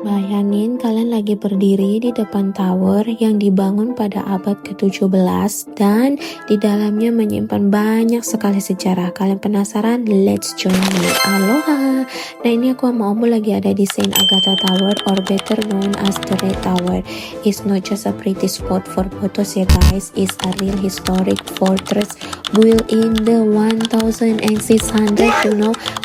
Bayangin kalian lagi berdiri di depan tower yang dibangun pada abad ke-17 dan di dalamnya menyimpan banyak sekali sejarah. Kalian penasaran? Let's join me. Aloha! Nah, ini aku sama Omu lagi ada di Saint Agatha Tower, or better known as the Red Tower. It's not just a pretty spot for photos ya guys. It's a real historic fortress built in the 1600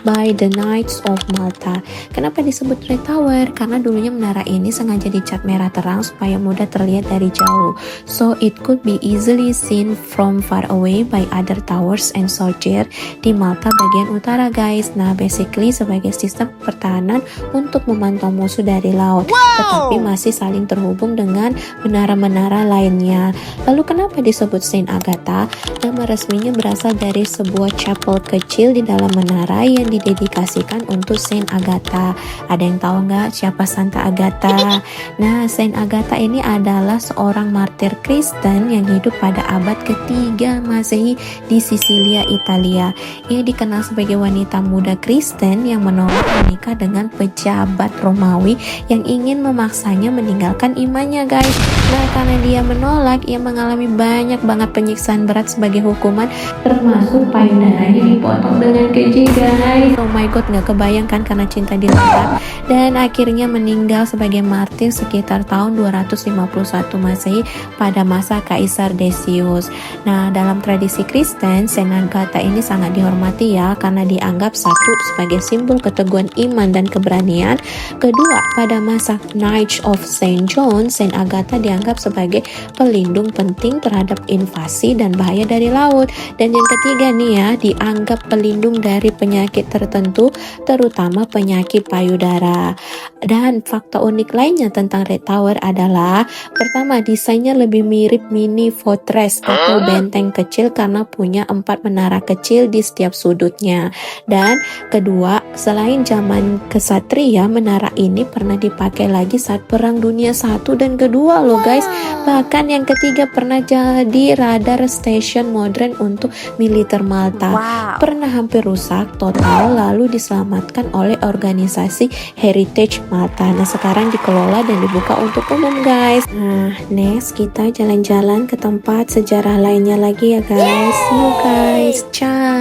by the Knights of Malta. Kenapa disebut Red Tower? Karena dulunya menara ini sengaja dicat merah terang supaya mudah terlihat dari jauh. So it could be easily seen from far away by other towers and soldiers di Malta bagian utara guys. Nah, basically sebagai sistem pertahanan untuk memantau musuh dari laut. Tetapi masih saling terhubung dengan menara-menara lainnya. Lalu kenapa disebut Saint Agatha? Nama resminya berasal dari sebuah chapel kecil di dalam menara yang didedikasikan untuk Saint Agatha. Ada yang tahu nggak siapa Santa Agatha? Nah, Saint Agatha ini adalah seorang martir Kristen yang hidup pada abad ketiga Masehi di Sisilia, Italia. Ia dikenal sebagai wanita muda Kristen yang menolak menikah dengan pejabat Romawi yang ingin memaksanya meninggalkan imannya guys. Nah, karena dia menolak, ia mengalami banyak banget penyiksaan berat sebagai hukuman, termasuk payudaranya dipotong dengan keji guys. Oh my god, nggak kebayangkan karena cinta dilanggar, dan akhirnya meninggal sebagai martir sekitar tahun 251 Masehi pada masa Kaisar Decius. Nah, dalam tradisi Kristen, Saint Agatha ini sangat dihormati ya, karena dianggap satu sebagai simbol keteguhan iman dan keberanian. Kedua, pada masa Knights of Saint John, Saint Agatha dianggap sebagai pelindung penting terhadap invasi dan bahaya dari laut. Dan yang ketiga nih ya, dianggap pelindung dari penyakit tertentu, terutama penyakit payudara. Dan fakta unik lainnya tentang Red Tower adalah, pertama, desainnya lebih mirip mini fortress atau benteng kecil karena punya 4 menara kecil di setiap sudutnya. Dan kedua, selain zaman kesatria, menara ini pernah dipakai lagi saat Perang Dunia 1 dan kedua loh guys. Bahkan yang ketiga pernah jadi radar station modern untuk militer Malta. Pernah hampir rusak total lalu diselamatkan oleh organisasi Heritage Malta. Nah, sekarang dikelola dan dibuka untuk umum guys. Nah, next kita jalan-jalan ke tempat sejarah lainnya lagi ya guys. See you guys. Ciao.